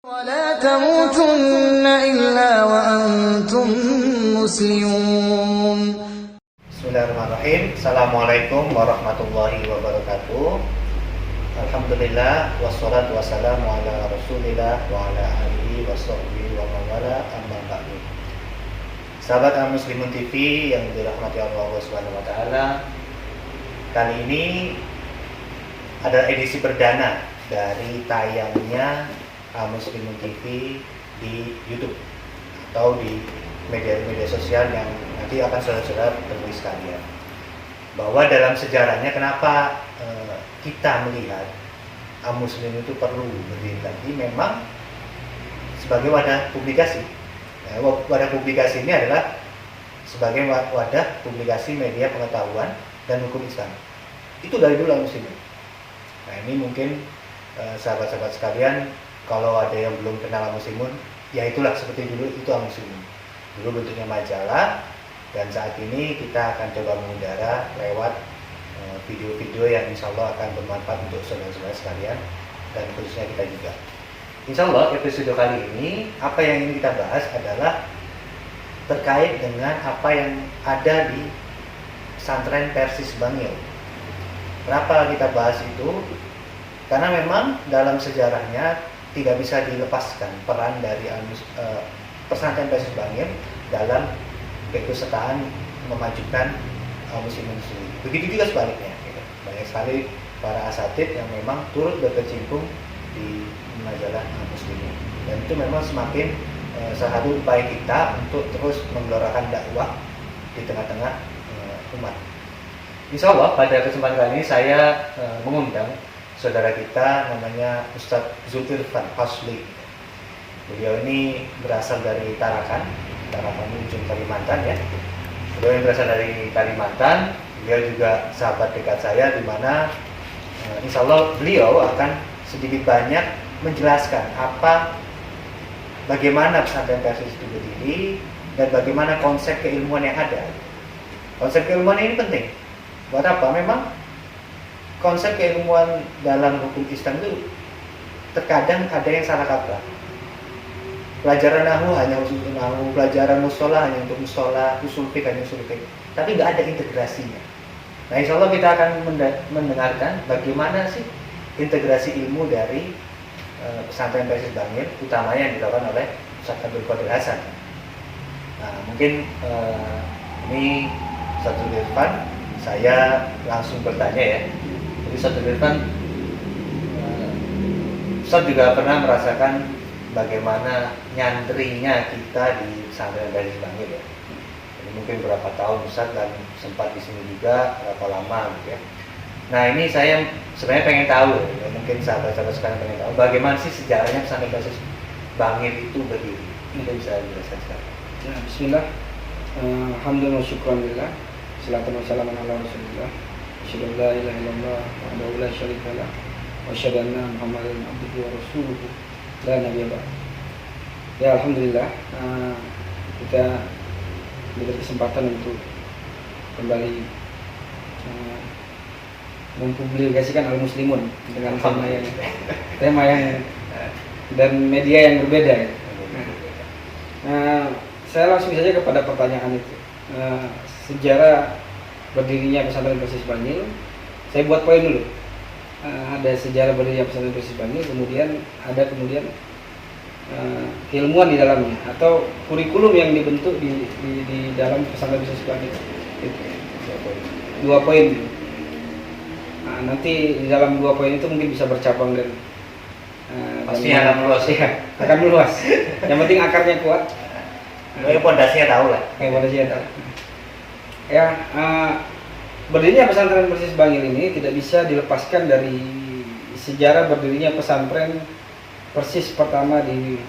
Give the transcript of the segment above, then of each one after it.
ولا تموتن إلا وأنتم مسلمون. Bismillahirrahmanirrahim. Assalamualaikum warahmatullahi wabarakatuh. Alhamdulillah wassalatu wassalamu ala Rasulillah wa ala alihi washabbihi wa man wala amma ba'du. Sahabat Al-Muslimun TV yang dirahmati Allah Subhanahu wa taala. Kali ini ada edisi perdana dari tayangnya Al-Muslimun TV di YouTube atau di media sosial yang nanti akan saudara-saudara temui sekalian. Bahwa dalam sejarahnya kenapa kita melihat Al-Muslim itu perlu berdiri lagi, memang sebagai wadah publikasi. Wadah publikasi ini adalah sebagai wadah publikasi media pengetahuan dan hukum Islam. Itu dari dulu Al-Muslim. Nah, ini mungkin sahabat-sahabat sekalian, kalau ada yang belum kenal Al-Muslimun, ya itulah seperti dulu itu Al-Muslimun. Dulu bentuknya majalah, dan saat ini kita akan coba mengudara lewat video-video yang insya Allah akan bermanfaat untuk saudara-saudara sekalian, dan khususnya kita juga. Insya Allah episode kali ini, apa yang ingin kita bahas adalah terkait dengan apa yang ada di pesantren Persis Bangil. Kenapa kita bahas itu? Karena memang dalam sejarahnya tidak bisa dilepaskan peran dari pesantren Persis Bangil dalam keikutsertaan memajukan Muslimin sendiri. Begitu juga sebaliknya. Gitu. Banyak sekali para asatid yang memang turut berkecimpung di majalah Muslimin. Dan itu memang semakin salah satu upaya kita untuk terus menggelorakan dakwah di tengah-tengah umat. Insya Allah pada kesempatan kali ini saya mengundang saudara kita namanya Ustadz Zulkifli Hasli. Beliau ini berasal dari Tarakan ujung Kalimantan ya. Beliau yang berasal dari Kalimantan. Beliau juga sahabat dekat saya, di mana insya Allah beliau akan sedikit banyak menjelaskan bagaimana pesantren Persis itu berdiri dan bagaimana konsep keilmuan yang ada. Konsep keilmuan ini penting. Buat apa? Memang konsep keilmuan dalam hukum Islam itu terkadang ada yang salah kaprah. Pelajaran nahwu hanya untuk nahwu, pelajaran mustolah hanya untuk mustolah, usul fiqh hanya usul fiqh, tapi nggak ada integrasinya. Nah, insya Allah kita akan mendengarkan bagaimana sih integrasi ilmu dari pesantren Persis Bangil, utamanya yang dilakukan oleh Ustadz Abdul Qadir Hasan. Nah, mungkin ini Ustadz Zulkifli, saya langsung bertanya ya. Jadi Ustadz Zulkifli, Ustadz juga pernah merasakan bagaimana nyantrinya kita di pesantren Persis Bangil ya. Jadi mungkin berapa tahun Ustadz dan sempat di sini juga berapa lama gitu ya. Nah, ini saya sebenarnya pengen tahu ya, mungkin sahabat-sahabat sekarang pengen tahu bagaimana sih sejarahnya pesantren Persis Bangil itu berdiri. Mungkin bisa dijelaskan sekarang. Ya, bismillah. Alhamdulillah syukurillah. Salatu wassalamu ala Rasulillah. Asyhadu an la ilaha illallah wahdahu la syarika lah wa asyhadu anna Muhammadan abduhu wa rasuluhu la nabiyya ba'd. Ya, alhamdulillah kita diberi kesempatan untuk kembali mempublikasikan Al-Muslimun dengan tema yang dan media yang berbeda. Saya langsung saja kepada pertanyaan itu. Sejarah berdirinya pesantren Persis Bangil, saya buat poin dulu. Ada sejarah berdirinya pesantren Persis Bangil, kemudian ada keilmuan di dalamnya atau kurikulum yang dibentuk di dalam pesantren Persis Bangil. Dua poin. Nah, nanti di dalam dua poin itu mungkin bisa bercabang dan pasti akan meluas ya. Akan meluas. Yang penting akarnya kuat. Pondasinya tahu lah. Pondasinya tahu. Ya, berdirinya pesantren Persis Bangil ini tidak bisa dilepaskan dari sejarah berdirinya pesantren Persis pertama di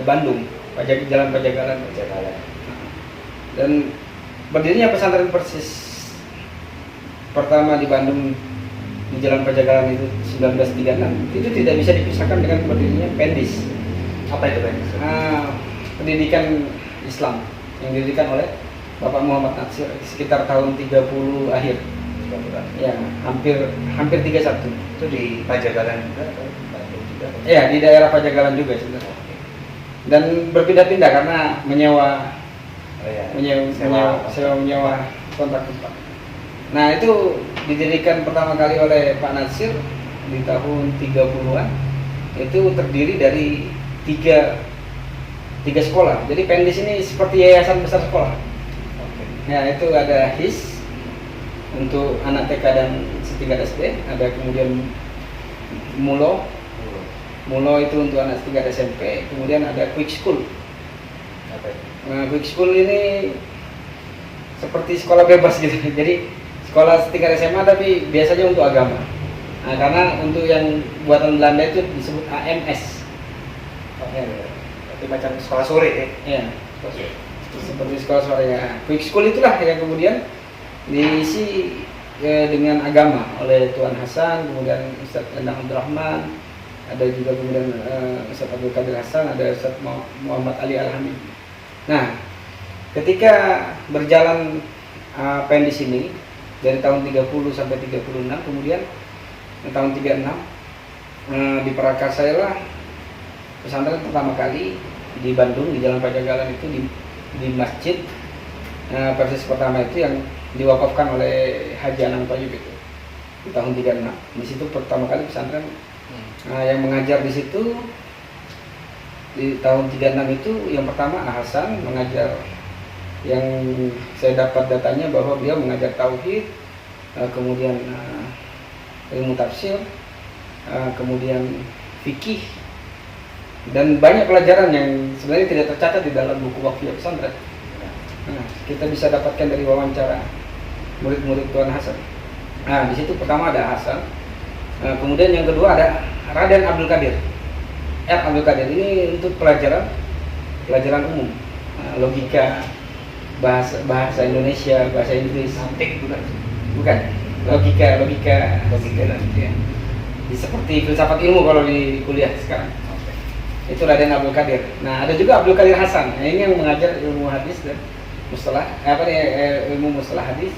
Bandung, Jalan Pajagalan. Dan berdirinya pesantren Persis pertama di Bandung di Jalan Pajagalan itu 1936 itu tidak bisa dipisahkan dengan berdirinya Pendis. Apa itu Pendis? Pendidikan Islam yang didirikan oleh Bapak Muhammad Natsir sekitar tahun 30 akhir. Ya, hampir 31. Itu di Pajagalan juga atau Bandung juga? Ya, di daerah Pajagalan juga sebenarnya. Dan berpindah-pindah karena menyewa Oh, iya. menyewa kontrak tempat. Nah, itu didirikan pertama kali oleh Pak Nasir di tahun 30-an. Itu terdiri dari tiga sekolah. Jadi Pendis ini seperti yayasan besar sekolah. Oke. Nah, itu ada HIS untuk anak TK dan setingkat SD, ada kemudian Mulo itu untuk anak setingkat SMP, kemudian ada Quick School. Apa itu? Nah, Quick School ini seperti sekolah bebas gitu. Jadi sekolah setingkat SMA tapi biasanya untuk agama. Nah, karena untuk yang buatan Belanda itu disebut AMS. Oke. Berarti macam sekolah sore ya? Ya, Sekolah sore. seperti sekolah sore ya. Quick School itulah yang kemudian diisi dengan agama oleh Tuan Hasan, kemudian Ustadz Endang Abdurrahman, ada juga kemudian Ustadz Abdul Qadir Hasan, ada Ustadz Muhammad Ali Al-Hamid. Nah, ketika berjalan Pendis ini dari tahun 30 sampai 36, kemudian tahun 36 diprakarsailah pesantren pertama kali di Bandung di Jalan Pajagalan itu di masjid persis pertama itu yang diwakafkan oleh Haji Anang Thayyib itu di tahun 36. Di situ pertama kali pesantren yang mengajar di situ di tahun 36 itu yang pertama Hasan mengajar, yang saya dapat datanya bahwa beliau mengajar tauhid, kemudian ilmu tafsir, kemudian fikih, dan banyak pelajaran yang sebenarnya tidak tercatat di dalam buku wakfiyah pesantren. Nah, kita bisa dapatkan dari wawancara murid-murid Tuan Hasan. Nah, di situ pertama ada Hasan, kemudian yang kedua ada Raden Abdul Qadir. Abdul Qadir ini untuk pelajaran umum, logika, bahasa Indonesia, bahasa Inggris. Antik Bukan, logika ya. Seperti filsafat ilmu kalau di kuliah sekarang. Itu Raden Abdul Qadir. Nah, ada juga Abdul Qadir Hasan. Nah, ini yang mengajar ilmu hadis dan mustalah ilmu mustalah hadis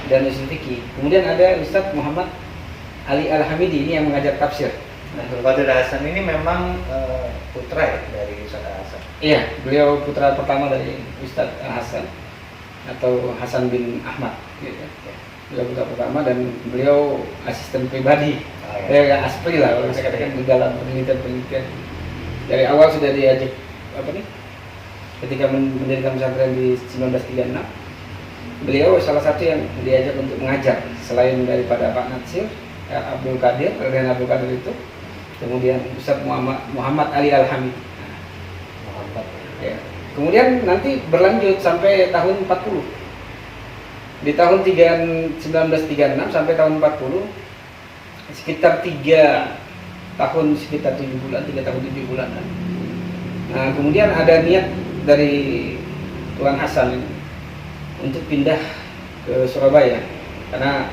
dan usul fikih. Kemudian ada Ustadz Muhammad Ali Al-Hamidi, ini yang mengajar tafsir. Nah, Abdul Qadir Hasan ini memang putra ya dari Ustadz Hasan. Iya, beliau putra pertama dari Ustadz Hasan atau Hasan bin Ahmad gitu. Beliau putra pertama dan beliau asisten pribadi. Aspri lah kalau saya katakan di dalam penelitian. Dari awal sudah diajak ketika mendirikan pesantren di 1936, beliau salah satu yang diajak untuk mengajar selain daripada Pak Nasir, Abdul Qadir, Raden Abdul Qadir itu, kemudian Ustadz Muhammad Ali Al-Hamid. Ya. Kemudian nanti berlanjut sampai tahun 40. Di tahun 1936 sampai tahun 40, sekitar 3 tahun, sekitar 7 bulan, 3 tahun 7 bulan. Nah, kemudian ada niat dari Tuan Hasan untuk pindah ke Surabaya karena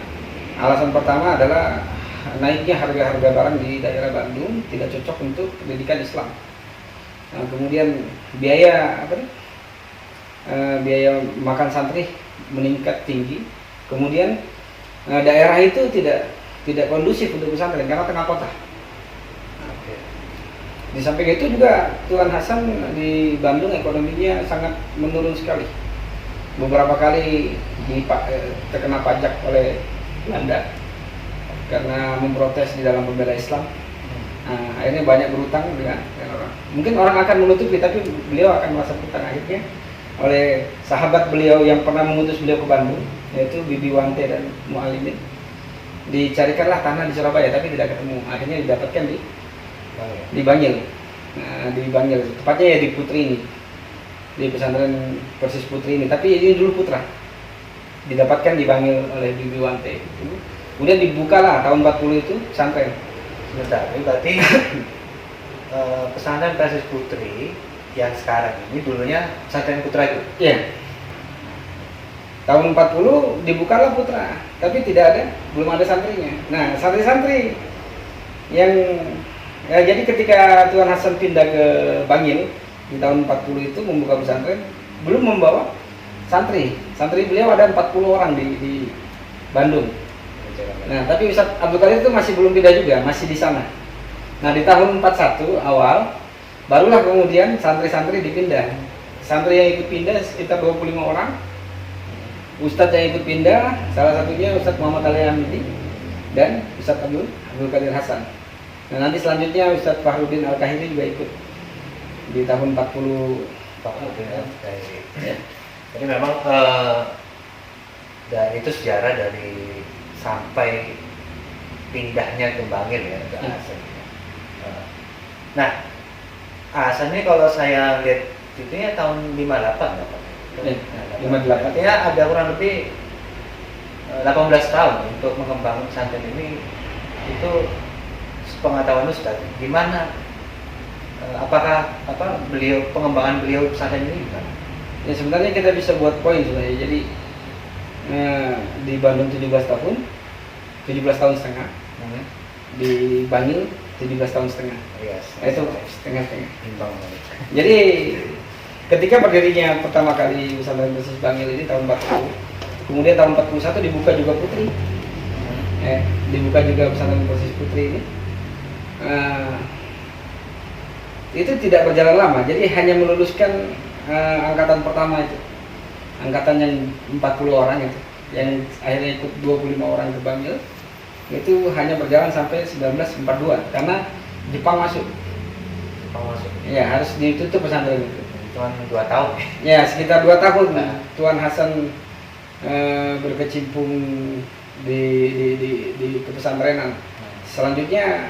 alasan pertama adalah naiknya harga-harga barang di daerah Bandung tidak cocok untuk pendidikan Islam. Nah, kemudian biaya makan santri meningkat tinggi. Kemudian daerah itu tidak kondusif untuk pesantren karena tengah kota. Di samping itu juga Tuan Hasan di Bandung ekonominya sangat menurun sekali. Beberapa kali terkena pajak oleh Belanda karena memprotes di dalam pembela Islam. Nah, akhirnya banyak berutang dengan orang. Mungkin orang akan menutupi, tapi beliau akan merasa hutang. Akhirnya oleh sahabat beliau yang pernah mengutus beliau ke Bandung, yaitu Bibi Wante dan Mualimin, dicarikanlah tanah di Surabaya, tapi tidak ketemu. Akhirnya didapatkan di Bangil. Nah, di Bangil, tepatnya ya di Putri ini, di pesantren Persis Putri ini. Tapi ini dulu putra, didapatkan di Bangil oleh Bibi Wante. Kemudian dibukalah tahun 40 itu pesantren. Sebentar, berarti pesantren Persis Putri yang sekarang ini dulunya pesantren putra itu? Iya. Tahun 40 dibukalah putra, tapi belum ada santrinya. Nah, santri-santri yang jadi ketika Tuan Hasan pindah ke Bangil di tahun 40 itu membuka pesantren, belum membawa santri. Santri beliau ada 40 orang di Bandung. Nah, tapi Ustadz Abdul Qadir itu masih belum pindah juga, masih di sana. Nah di tahun 41 awal barulah kemudian santri-santri dipindah. Santri yang ikut pindah sekitar 25 orang. Ustadz yang ikut pindah salah satunya Ustadz Muhammad Ali Hamidi dan Ustadz Abdul Qadir Hasan. Nah nanti selanjutnya Ustadz Fahruddin Al-Kahili juga ikut di tahun 40. Ya. Jadi memang dan itu sejarah dari sampai pindahnya ke Bangil ya ke Asen. Nah, Asen ini kalau saya lihat itu ya tahun 58 ya Pak. 58. Artinya ada kurang lebih 18 tahun untuk mengembangkan pesantren ini. Itu sepengetahuan Ustaz, gimana apakah pengembangan beliau pesantren ini gimana? Ya sebenarnya kita bisa buat poin sebenarnya. Jadi di Bandung 17 tahun, 17 tahun setengah. Di Bangil 17 tahun setengah. Yes, itu setengah-setengah. Jadi ketika berdirinya pertama kali pesantren Persis Bangil ini tahun 40, kemudian tahun 41 dibuka juga Putri. Dibuka juga pesantren Persis Putri ini. Itu tidak berjalan lama, jadi hanya meluluskan angkatan pertama itu, angkatan yang 40 orang itu, yang akhirnya ikut 25 orang ke Bangil, itu hanya berjalan sampai 1942 karena Jepang masuk. Ya harus ditutup pesantren itu. Cuma 2 tahun. Ya sekitar 2 tahun. Tuan Hasan berkecimpung di pesantrenan. Selanjutnya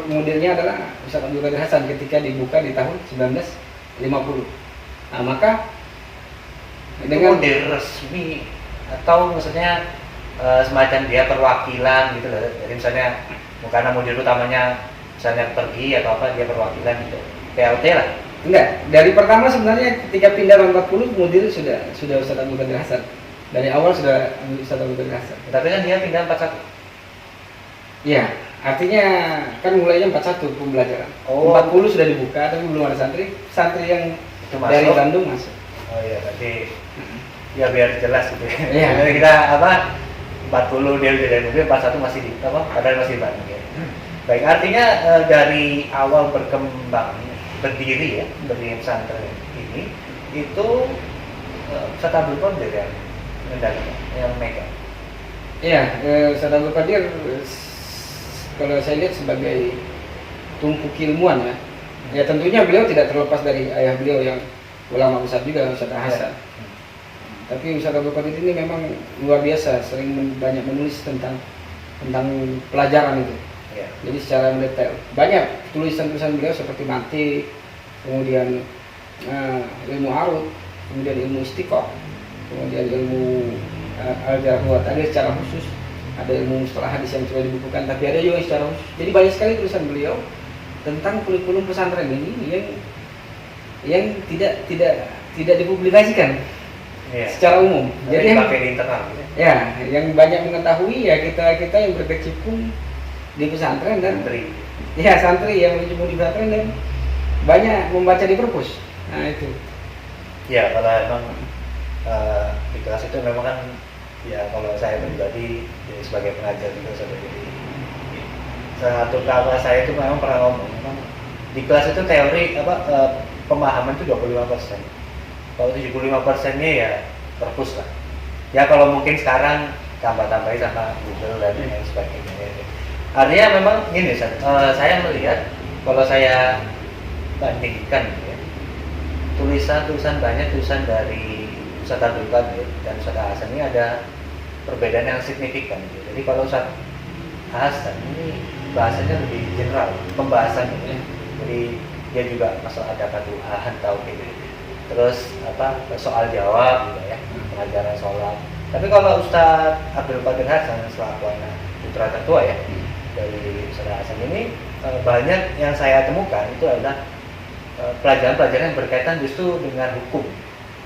mudirnya adalah Ustadz Abdul Qadir Hasan ketika dibuka di tahun 1950. Nah maka itu dengan mudir resmi atau maksudnya semacam dia perwakilan gitu loh. Jadi misalnya karena mudir utamanya misalnya pergi atau apa, dia perwakilan gitu. PLT lah. Enggak, dari pertama sebenarnya ketika pindah tahun 40 mudir sudah Ustadz Abdul Qadir Hasan. Dari awal sudah Ustadz Abdul Qadir Hasan. Tapi kan dia pindah 41. Iya, artinya kan mulainya 41 pembelajaran. 40 sudah dibuka tapi belum ada santri yang dari Bandung masuk. Oh iya, berarti ya biar jelas gitu ya. Iya. Jadi kita 40 dia udah dari mobil, 41 masih di padahal masih di Bandung ya. Baik, artinya dari awal berdiri pesantren ini itu Ustadz Abdul Qadir yang mengendalikan, yang megang. Iya, Ustadz Abdul Qadir kalau saya lihat sebagai tumpu keilmuan ya. Ya tentunya beliau tidak terlepas dari ayah beliau yang ulama besar juga, Ustadz Hasan. Tapi Ustadz Abdul Qadir ini memang luar biasa, sering banyak menulis tentang pelajaran itu. Ya. Jadi secara mendetail banyak tulisan-tulisan beliau seperti mantik, kemudian ilmu arut, kemudian ilmu istiqoh, kemudian ilmu al-jarh wa ta'dil secara khusus, ada ilmu mustalah hadis yang sudah dibukukan, tapi ada juga secara khusus. Jadi banyak sekali tulisan beliau tentang kurikulum pesantren ini yang tidak dipublikasikan secara umum. Jadi pakai di internal. Ya, yang banyak mengetahui ya kita yang berkecimpung di pesantren dan santri yang berkecimpung di pesantren dan banyak membaca di perpus. Nah itu. Ya kalau emang di kelas itu memang kan ya kalau saya pribadi ya, sebagai pengajar juga sebagai satu kakak saya itu memang pernah ngomong memang di kelas itu teori pemahaman itu 25%. Kalau 75%-nya ya perpus lah. Ya kalau mungkin sekarang tambah-tambahin sama Google dan lain sebagainya. Artinya memang gini, saya melihat kalau saya bandingkan ya, tulisan banyak tulisan dari Ustadz Abdul Qadir dan Ustadz Hasan ini ada perbedaan yang signifikan. Jadi kalau Ustadz Hasan ini bahasanya lebih general, pembahasannya. Jadi dia juga masalah ada kaduhan tauhid. Terus soal jawab gitu ya, pengajaran sholat. Tapi kalau Ustadz Abdul Qadir Hasan selaku anak putra tertua ya dari Ustadz Hasan ini banyak yang saya temukan itu adalah pelajaran-pelajaran yang berkaitan justru dengan hukum.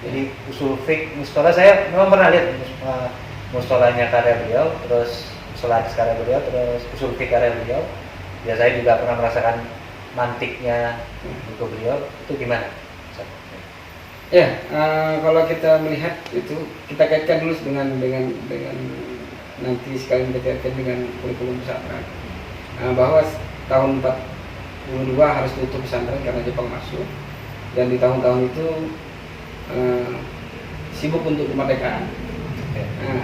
Jadi usul fiqh, mustolah saya memang pernah lihat mustolahnya karya beliau, terus mustolah hadis karya beliau, terus usul fiqh karya beliau. Ya saya juga pernah merasakan mantiknya buku beliau. Itu gimana? Ya, kalau kita melihat itu kita kaitkan dulu dengan nanti sekali kita kaitkan dengan kurikulum pesantren. Bahwa tahun 42 harus tutup pesantren karena Jepang masuk, dan di tahun-tahun itu sibuk untuk kemerdekaan. Nah,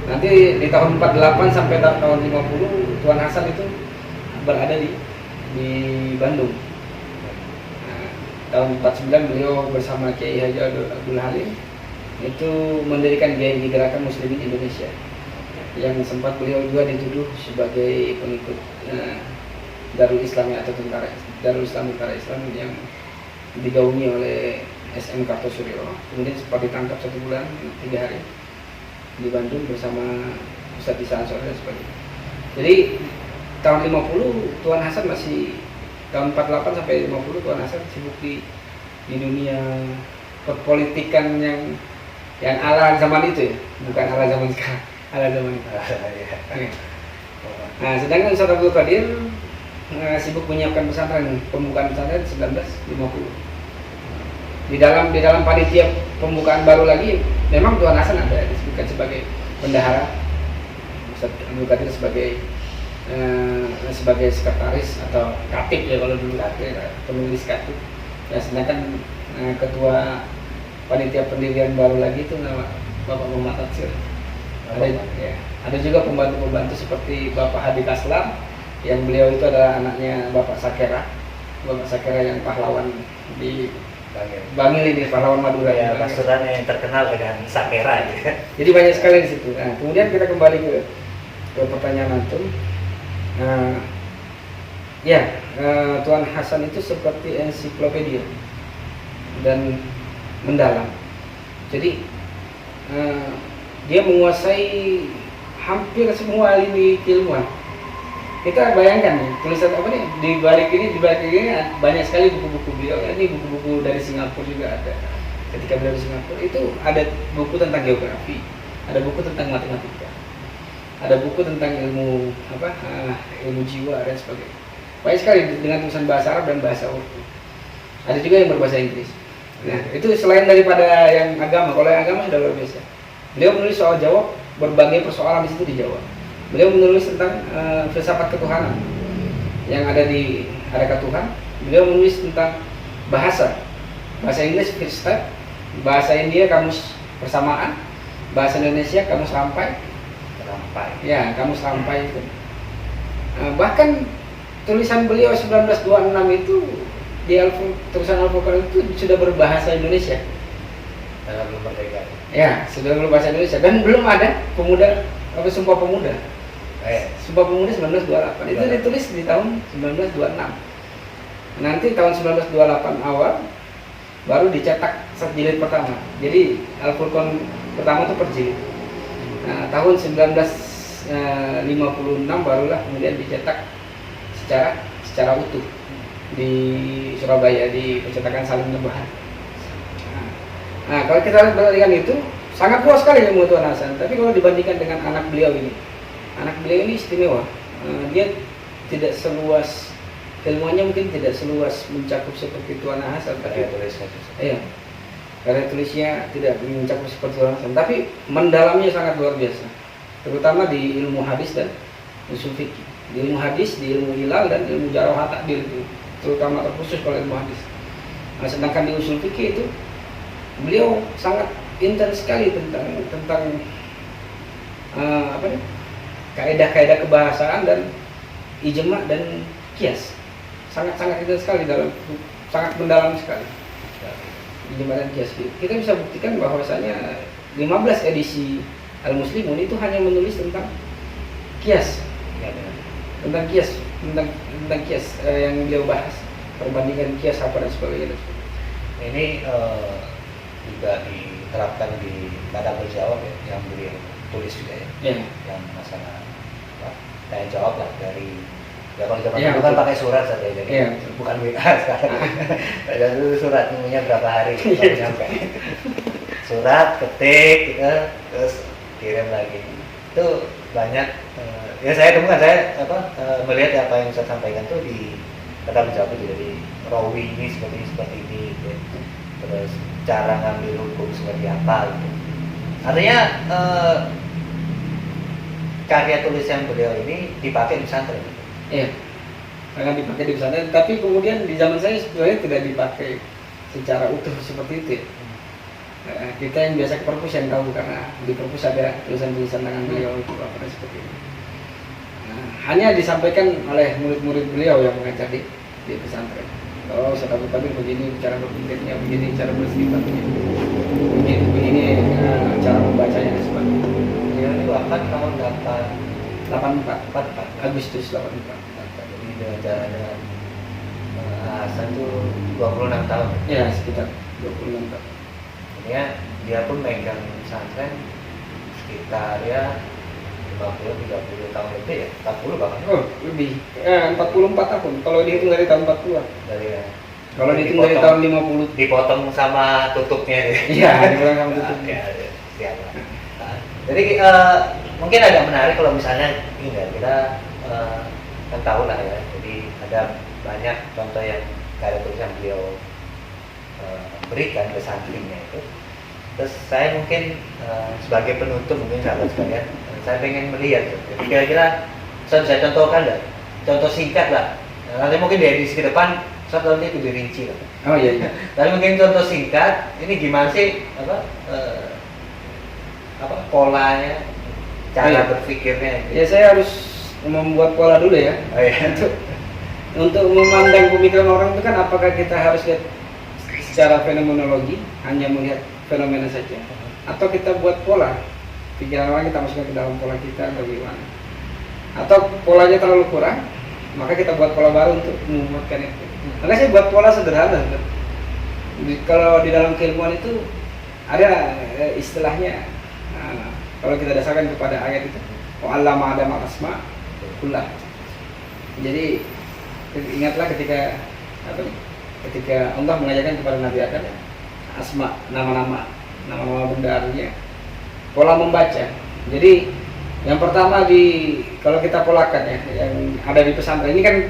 nanti di tahun 48 sampai tahun 50 Tuan Hasan itu berada di Bandung. Nah, tahun 49 beliau bersama Kiai Haji Abdul Halim itu mendirikan GMI Gerakan Muslimin Indonesia, yang sempat beliau juga dituduh sebagai pengikut Darul Islam atau Darul Islam Tentara Islam yang digaungi oleh SM Kartosuryo. Kemudian sempat ditangkap 1 bulan 3 hari di Bandung bersama Ustadz Isa Ansori dan sebagainya. Jadi tahun 50 Tuan Hasan masih, tahun 48 sampai 50 Tuan Hasan sibuk di dunia perpolitikan yang ala zaman itu ya, bukan ala zaman sekarang, ala zaman itu. Nah, sedangkan Ustadz Abdul Qadir sibuk menyiapkan pesantren, pembukaan pesantren 1950. Di dalam panitia pembukaan baru lagi, memang Tuan Hasan ada disebutkan sebagai bendahara, Ustadz Abdul Qadir sebagai sekretaris atau katib ya kalau dulu, penulis katib. Ya, sedangkan ketua panitia pendirian baru lagi itu nama Bapak Muhammad Tatsir. Ada juga pembantu-pembantu seperti Bapak Hadi Kaslam, yang beliau itu adalah anaknya Bapak Sakera yang pahlawan di Bangil ini, pahlawan Madura. Ya, pasukan yang terkenal dengan Sakera gitu. Jadi banyak sekali di situ. Nah, kemudian kita kembali ke pertanyaan antum. Tuan Hasan itu seperti ensiklopedia dan mendalam. Jadi dia menguasai hampir semua lini keilmuan. Kita bayangkan nih, tulisan apa nih di balik ini banyak sekali buku-buku beliau. Ini buku-buku dari Singapura juga ada. Ketika beliau di Singapura itu ada buku tentang geografi, ada buku tentang matematika, ada buku tentang ilmu jiwa dan sebagainya. Banyak sekali dengan tulisan bahasa Arab dan bahasa Urdu. Ada juga yang berbahasa Inggris. Nah, itu selain daripada yang agama. Kalau yang agama sudah luar biasa. Beliau menulis soal jawab, berbagai persoalan di situ dijawab. Beliau menulis tentang filsafat ketuhanan yang ada di hakikat Tuhan. Beliau menulis tentang bahasa Inggris Firstat, bahasa India kamus persamaan, bahasa Indonesia kamus rampai. Ya, kamus rampai itu. Bahkan tulisan beliau 1926 itu di tulisan Al-Furqan itu sudah berbahasa Indonesia. Belum merdeka. Ya, sudah berbahasa Indonesia dan belum ada Sumpah Pemuda. Sumpah Pemuda 1928 itu ditulis di tahun 1926. Nanti tahun 1928 awal baru dicetak jilid pertama. Jadi Al-Furqan pertama itu per jilid. Nah, tahun 1956 barulah kemudian dicetak secara utuh di Surabaya di percetakan Salim Lebahan. Nah, kalau kita lihat itu sangat luas sekali ilmu Tuan Hasan. Tapi kalau dibandingkan dengan anak beliau ini istimewa. Dia tidak seluas ilmuannya, mungkin tidak seluas mencakup seperti Tuan Hasan, tapi karya tulisnya tidak mencakup seperti Tuan Hasan, tapi mendalamnya sangat luar biasa. Terutama di ilmu hadis dan usul fikih. Di ilmu hadis, di ilmu hilal dan ilmu jarh ta'dil itu terutama terkhusus kalau ilmu hadis. Nah, sedangkan di usul fikih itu beliau sangat intens sekali tentang kaidah-kaidah kebahasaan dan ijma dan kias. Sangat intens sekali, sangat mendalam sekali ijma dan kias. Kita bisa buktikan bahwasanya 15 edisi Al-Muslimun itu hanya menulis tentang kias. Tentang kias yang beliau bahas, perbandingan kias apa dan sebagainya. Ini juga diterapkan di kadang berjawab ya, yang beliau tulis juga ya, yang masalah tanya jawab lah dari kalau zaman dulu kan pakai surat saja, jadi bukan WA sekarang. Dan dulu surat nunggunya berapa hari baru nyampe. Surat ketik terus kirim lagi. Itu banyak ya saya temukan, melihat apa yang saya sampaikan tuh di kadang berjawab juga di rawi ini seperti ini gitu. Terus cara ngambil hukum seperti apa gitu. Artinya karya tulis yang beliau ini dipakai di pesantren. Iya. akan dipakai di pesantren. Tapi kemudian di zaman saya sebenarnya tidak dipakai secara utuh seperti itu. Kita yang biasa ke perpus yang tahu, karena di perpus ada tulisan-tulisan tangan beliau itu apa seperti itu. Hanya disampaikan oleh murid-murid beliau yang mengajar di pesantren. Oh, Ustaz Abdul Qadir begini cara berpikirnya, begini cara bersifatnya, begini cara membacanya dan sebagainya. Beliau ini wafat tahun 84 Agustus 84. Jadi dengan jalan Hasan itu 26 tahun. Ya, sekitar 26 tahun. Dia pun megang pesantren sekitar ya 50-30 tahun lebih ya, 40 bahkan. Oh, lebih. 44 tahun. Kalau dihitung dari tahun 40-an. Dari ya. Kalau dihitung dari tahun 50. Dipotong sama tutupnya deh. Iya, dipotong sama tutupnya. Ya, siap. Jadi mungkin agak menarik kalau misalnya ini ya, kita kan tahu lah ya. Jadi ada banyak contoh yang karya tulisan beliau berikan ke santrinya itu. Terus saya mungkin sebagai penutup mungkin sahabat sekalian, saya pengen melihat jadi kira-kira saya bisa contohkan nggak? Contoh singkat lah. Nanti mungkin di edisi ke depan saya nanti lebih rinci lah. Oh iya. Tapi mungkin contoh singkat ini gimana sih polanya, cara berpikirnya? Ya saya harus membuat pola dulu ya. Oh, iya. Untuk memandang pemikiran orang itu kan apakah kita harus lihat secara fenomenologi, hanya melihat fenomena saja, atau kita buat pola pikiran orang, kita masukkan ke dalam pola kita bagaimana, atau polanya terlalu kurang maka kita buat pola baru untuk memuatkan itu. Maka saya buat pola sederhana. Kalau di dalam keilmuan itu ada istilahnya, kalau kita dasarkan kepada ayat itu, wa'allama Adam al-asma kullah. Jadi ingatlah ketika Allah mengajarkan kepada Nabi Adam asma, nama-nama benda artinya, pola membaca. Jadi yang pertama kalau kita polakan ya, yang ada di pesantren ini kan,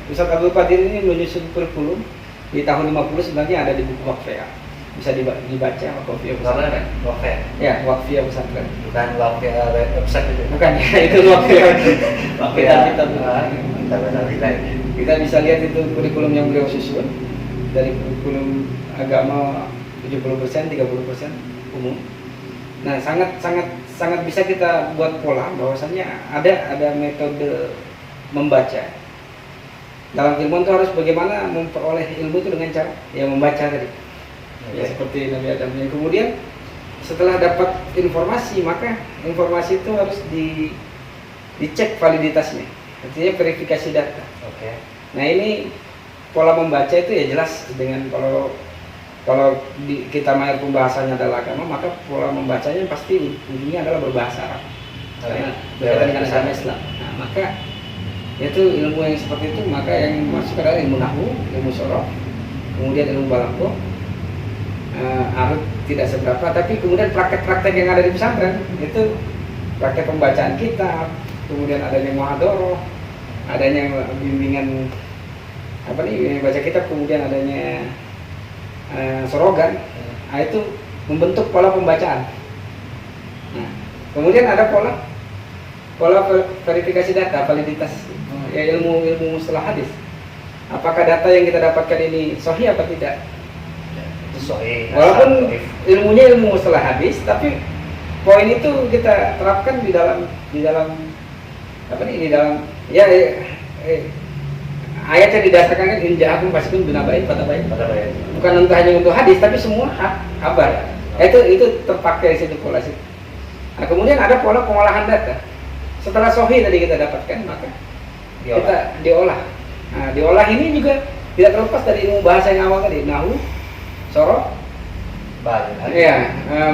Ustaz Abdul Qadir ini menyusun kurikulum di tahun 50 sebenarnya ada di buku Waqfiyah, bisa dibaca Waqfiyah pesantren. Ya, Waqfiyah pesantren. Bukan Waqfiyah website itu. Bukan ya, itu Waqfiyah. Kita bisa lihat itu kurikulum yang beliau susun, dari kurikulum agama 70%, 30% umum. Nah, sangat bisa kita buat pola bahwasanya ada metode membaca. Dalam ilmu itu harus bagaimana memperoleh ilmu itu dengan cara membaca tadi. Ya seperti Nabi Adam. Yang kemudian setelah dapat informasi, maka informasi itu harus dicek validitasnya. Artinya verifikasi data. Oke. Nah, ini pola membaca itu ya jelas dengan kalau kita mayat pembahasannya adalah agama, maka pola membacanya pasti ujungnya adalah berbahasa Arab. Karena berkaitan dengan agama Islam. Nah, maka itu ilmu yang seperti itu, maka yang masuk adalah ilmu nahwu, ilmu sorof, kemudian ilmu balaghah. Arab tidak seberapa, tapi kemudian praktek-praktek yang ada di pesantren itu praktek pembacaan kitab, kemudian adanya muhadharah, adanya bimbingan baca kitab, kemudian adanya sorogan. Nah, itu membentuk pola pembacaan. Nah, kemudian ada pola verifikasi data, validitas, ya ilmu mustalah hadis. Apakah data yang kita dapatkan ini sahih apa tidak? Walaupun ilmunya ilmu mustalah hadis, tapi poin itu kita terapkan di dalam ayat yang didasarkan kan inja'akum fasiqun binaba'in fatabayyanu. Bukan untuk hanya untuk hadis, tapi semua kabar. Itu terpakai di situ pola situ. Nah, kemudian ada pola pengolahan data. Setelah sahih tadi kita dapatkan, maka kita diolah. Nah, diolah ini juga tidak terlepas dari ilmu bahasa yang awal tadi, nahwu, sorof,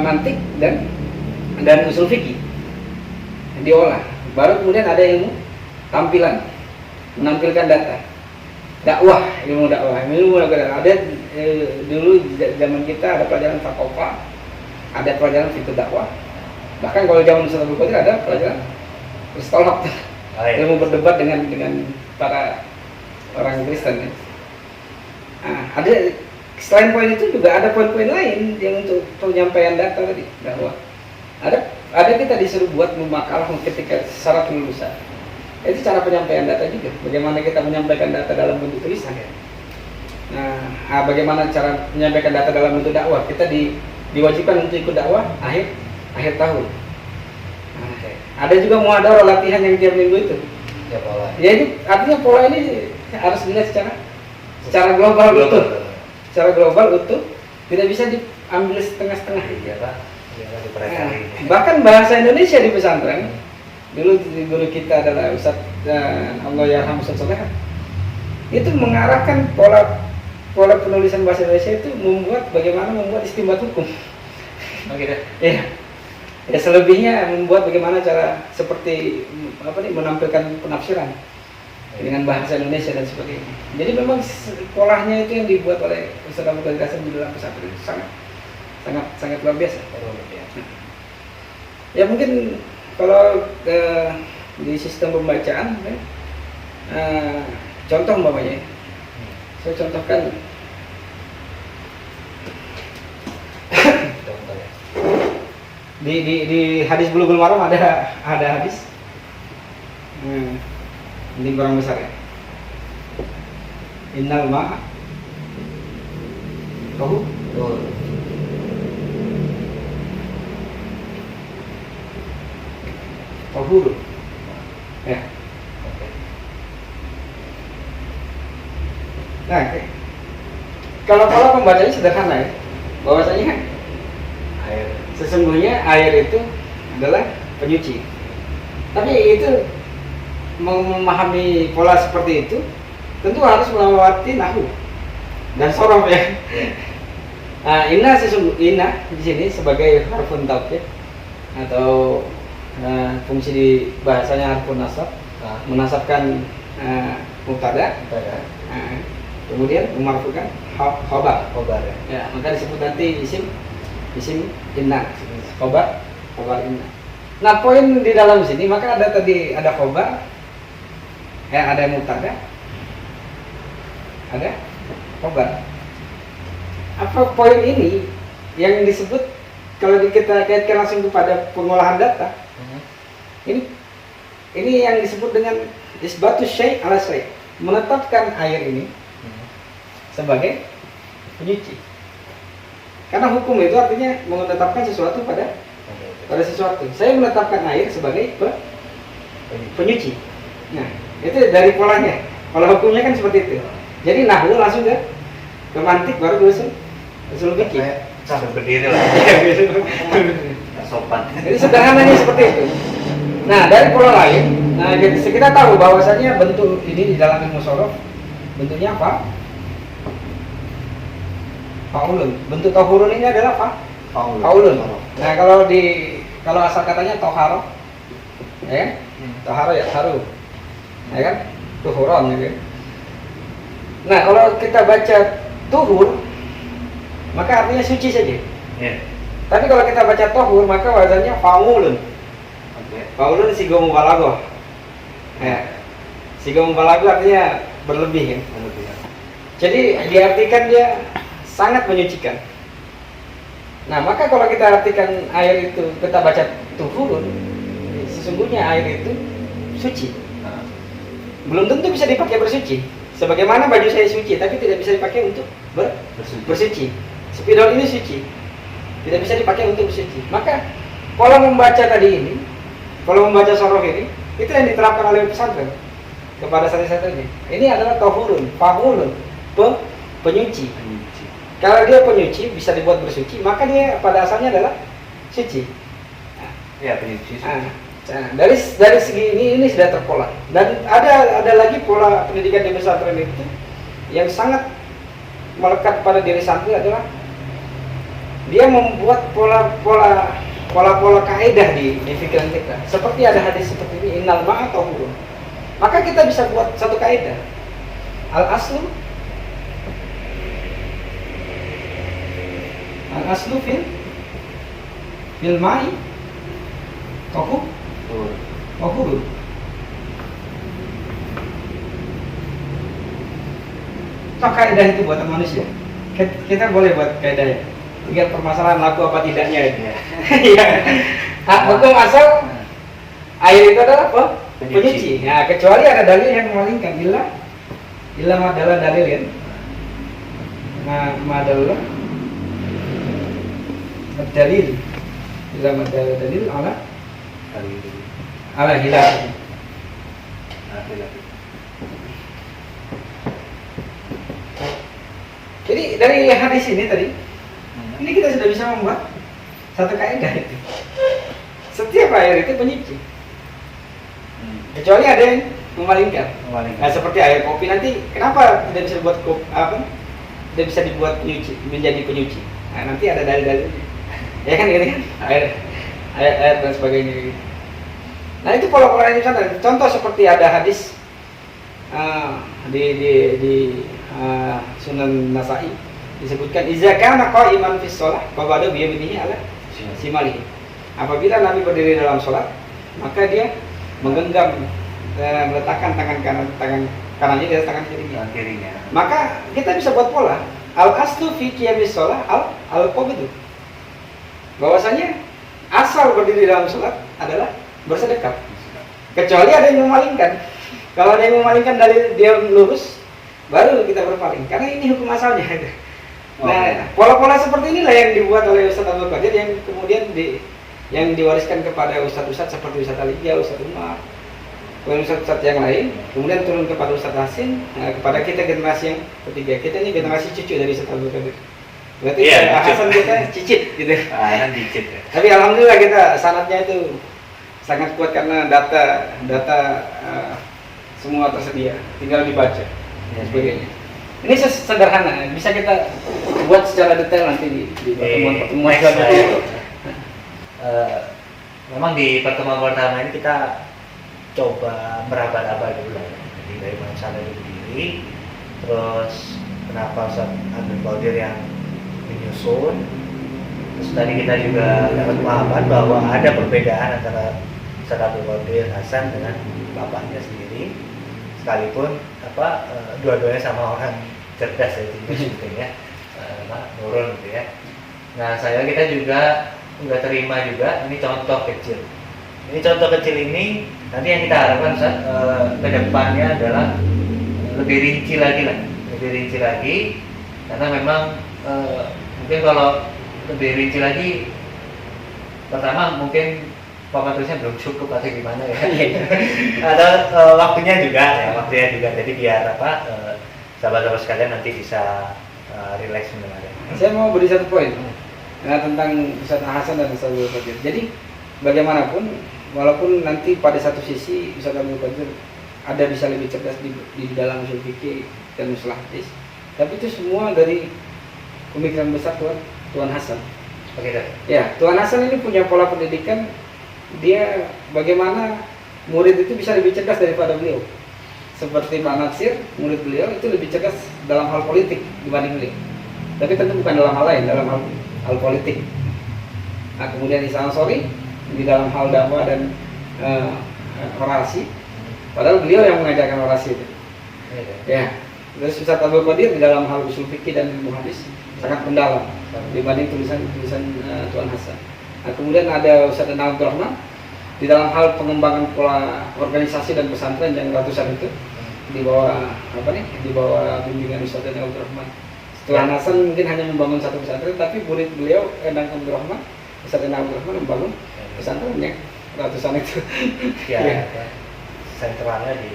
mantik dan usul fikih. Diolah. Baru kemudian ada ilmu tampilan, menampilkan data. Ilmu dakwah. Ada dulu zaman kita ada pelajaran fakofa, ada pelajaran fikih dakwah. Bahkan kalau zaman Ustaz Abdul Qadir ada pelajaran istolab, ilmu berdebat dengan para orang Kristen. Nah, ada selain poin itu juga ada poin-poin lain yang untuk penyampaian data tadi dakwah. Ada kita disuruh buat makalah ketika syarat kelulusan. Itu cara penyampaian data juga. Bagaimana kita menyampaikan data dalam bentuk tulisan. Nah, bagaimana cara menyampaikan data dalam bentuk dakwah? Kita diwajibkan untuk ikut dakwah akhir tahun. Nah, ada juga muhadharah latihan yang tiap minggu itu. Ya pola. Ya itu artinya pola ini harus dilihat secara global utuh. Secara global utuh, tidak bisa diambil setengah-setengah. Iya Pak. Iya Pak, Nah, bahkan bahasa Indonesia di pesantren, dulu guru kita adalah Ustaz Allah Yarham Ustaz Soleh, itu mengarahkan pola penulisan bahasa Indonesia itu bagaimana membuat istimbat hukum. Oh gitu. Ya, ya selebihnya membuat bagaimana cara seperti menampilkan penafsiran dengan bahasa Indonesia dan sebagainya. Jadi memang polanya itu yang dibuat oleh Ustaz Abu Qadir Hasan di dalam pesantren itu sangat luar biasa. Ya mungkin kalau di sistem pembacaan, contoh umpamanya, saya contohkan di hadis Bulughul Maram ada hadis. Ini kurang besar ya. Innal ma'a tahur. Ya. Nah, kalau pembacanya sederhana ya, bahwasanya sesungguhnya air itu adalah penyuci. Tapi itu memahami pola seperti itu tentu harus melewati nahwu dan sorof ya. Nah, inna di sini sebagai harfun taukid atau fungsi di bahasanya harfun nasab, menasabkan mubtada. Kemudian memarfukan khobar ya, maka disebut nanti isim inna, khobar inna. Nah, poin di dalam sini maka ada khobar, ada mubtada, ada khobar. Apa poin ini yang disebut kalau kita kaitkan langsung kepada pengolahan data? Ini yang disebut dengan isbatus syai' ala syai', menetapkan air ini sebagai penyuci. Karena hukum itu artinya menetapkan sesuatu pada sesuatu. Saya menetapkan air sebagai penyuci. Nah, itu dari polanya. Kalau hukumnya kan seperti itu. Jadi nahwu langsung ke mantik, baru usul fikih. Sampai berdiri lah. Sopan. Jadi sederhananya seperti itu. Nah, dari pola lain, kita tahu bahwasanya bentuk ini di dalam ilmu shorof bentuknya apa? Faulun. Bentuk tahurun ini adalah faulun. Nah, kalau asal katanya toharo, ya kan? Toharo ya haru, ya kan? Tuhuron, ya kan? Nah, kalau kita baca tuhur, maka artinya suci saja. Yeah. Tapi kalau kita baca tohur, maka wazannya faulun. Faulun sigo mubalaghah. Ya. Sigo mubalaghah artinya berlebih, kan? Jadi diartikan dia sangat menyucikan. Nah, maka kalau kita artikan air itu, kita baca tuhurun, sesungguhnya air itu suci. Belum tentu bisa dipakai bersuci. Sebagaimana baju saya suci, tapi tidak bisa dipakai untuk bersuci. Spidol ini suci, tidak bisa dipakai untuk bersuci. Maka pola membaca tadi ini, pola membaca sorof ini, itu yang diterapkan oleh pesantren kepada santri-santrinya. Ini adalah tahurun, faulun, penyuci. Kalau dia penyuci bisa dibuat bersuci, maka dia pada asalnya adalah suci. Ya, penyuci. Nah, dari segi ini sudah terpola. Dan ada lagi pola pendidikan di pesantren itu yang sangat melekat pada diri santri adalah dia membuat pola kaidah di pikiran kita. Seperti ada hadis seperti ini, innal ma'a tahurun. Maka kita bisa buat satu kaidah. Al-aslu fil ma'i tahur. Toh kaidah itu buatan manusia. Kita boleh buat kaidah ya. Lihat permasalahan laku apa tidaknya itu. Iya. Hukum asal air itu adalah apa? Penyuci. Nah, kecuali ada dalil yang memalingkan. Illa madalah dalil ya. Madalah dalil. Illa madalah dalil ala hilal. Jadi dari hadis ini tadi, ini kita sudah bisa membuat satu kaidah itu. Setiap air itu penyuci. Kecuali ada yang memalingkan. Nah, seperti air kopi nanti, kenapa tidak bisa dibuat tidak bisa dibuat menjadi penyuci? Nah, nanti ada dalil-dalilnya. Ya kan, gitu kan? Air dan sebagainya. Nah, itu pola-pola yang sana. Contoh seperti ada hadis di Sunan Nasa'i disebutkan iza kana qa'iman fi shalah fa ba'da bi yaminihi ala shimalihi. Apabila Nabi berdiri dalam sholat, maka dia menggenggam meletakkan tangan kanannya di atas tangan kirinya. Maka kita bisa buat pola al aslu fi qiyamis shalah al qabdu. Bahwasanya asal berdiri dalam sholat adalah bersedekap. Kecuali ada yang memalingkan. Kalau ada yang memalingkan dari dia lurus, baru kita berpaling. Karena ini hukum asalnya. Nah, pola-pola seperti inilah yang dibuat oleh Ustaz Abdul Qadir yang kemudian yang diwariskan kepada ustadz-ustadz seperti Ustaz Aliyah, Ustaz Umar, kemudian ustadz-ustadz yang lain, kemudian turun kepada Ustaz Hasin, kepada kita generasi yang ketiga. Kita ini generasi cucu dari Ustaz Abdul Qadir. Berarti Hasan kita cicit gitu. Cicit ya. Tapi alhamdulillah kita sanadnya itu sangat kuat karena data semua tersedia, tinggal dibaca dan sebagainya. Ini sederhana, bisa kita buat secara detail nanti di pertemuan selanjutnya. Memang di pertemuan pertama ini kita coba meraba-raba dulu, jadi dari masalah itu sendiri, terus kenapa Ustaz Abdul Qadir yang menyusun, terus tadi kita juga dapat pemahaman bahwa ada perbedaan antara Ustaz Abdul Qadir Hasan dengan bapaknya sendiri, sekalipun dua-duanya sama orang cerdas ya, sebetulnya Nurun gitu ya. Nah, kita juga nggak terima juga ini contoh kecil. Ini contoh kecil ini nanti yang kita harapkan ke depannya adalah lebih rinci lagi karena memang mungkin kalau lebih rinci lagi, pertama mungkin pematurisnya belum cukup atau gimana ya. Ada waktunya juga, jadi biar sahabat-sahabat sekalian nanti bisa relax mendengarnya. Saya mau beri satu poin tentang Ustaz Hasan dan Ustaz Abdul Qadir. Jadi bagaimanapun, walaupun nanti pada satu sisi Ustaz Abdul Qadir ada bisa lebih cerdas di dalam usul fikih dan mustalah hadis, tapi itu semua dari pemikiran besar Tuan Hasan. Begitu. Ya, Tuan Hasan ini punya pola pendidikan, dia bagaimana murid itu bisa lebih cerdas daripada beliau. Seperti Pak Natsir, murid beliau itu lebih cerdas dalam hal politik dibanding beliau. Tapi tentu bukan dalam hal lain, dalam hal politik. Nah, kemudian Isa Ansori di dalam hal dakwah dan orasi, padahal beliau yang mengajarkan orasi itu. Ya, terus Ustaz Abdul Qadir di dalam hal usul fikih dan ilmu hadis sangat mendalam dibanding tulisan Tuan Hasan. Nah, kemudian ada Ustaz Abdul Rahman di dalam hal pengembangan pola organisasi dan pesantren yang ratusan itu di bawah bimbingan Ustaz Abdul Rahman. Tuan Hasan mungkin hanya membangun satu pesantren, tapi murid beliau Endang Abdul Rahman, Ustaz Abdul Rahman membangun pesantrennya ratusan itu. Ya. Sentralnya di.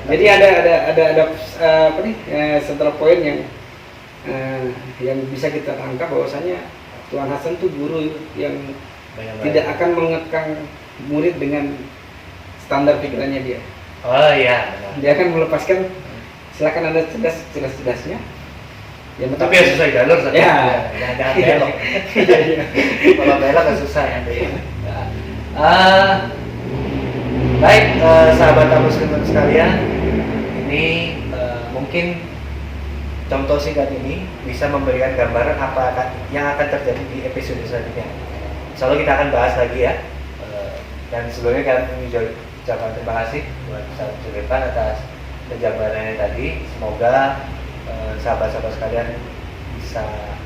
Jadi ada central point yang bisa kita tangkap bahwasanya Tuan Hasan itu guru yang tidak akan mengekang murid dengan standar pikirannya dia. Oh iya. Benar. Dia akan melepaskan, silakan Anda cerdas-cerdasnya. Tapi ya susah jalur saja. Ya. Jangan belok. Kalau belok kan susah nanti. Baik, sahabat muslimin sekalian, ini mungkin contoh singkat ini bisa memberikan gambaran apa yang akan terjadi di episode selanjutnya. Insyaallah kita akan bahas lagi ya. Dan sebelumnya kami ucapkan terima kasih buat Ustaz Zulfan atas penjabarannya tadi. Semoga sahabat-sahabat sekalian bisa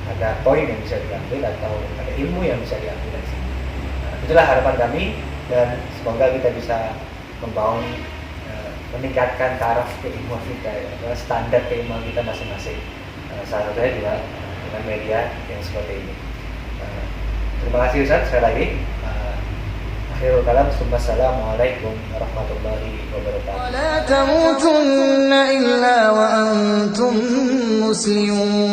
ada poin yang bisa diambil atau ada ilmu yang bisa diambil dari sini. Itulah harapan kami dan semoga kita bisa membangun meningkatkan taraf keilmuan kita ya, standar keilmuan kita masing-masing. Salah satunya juga dengan media yang seperti ini. Terima kasih Ustaz sekali lagi. Akhirul kalam, assalamualaikum warahmatullahi wabarakatuh. ولا تموتن إلا وأنتم مسلمون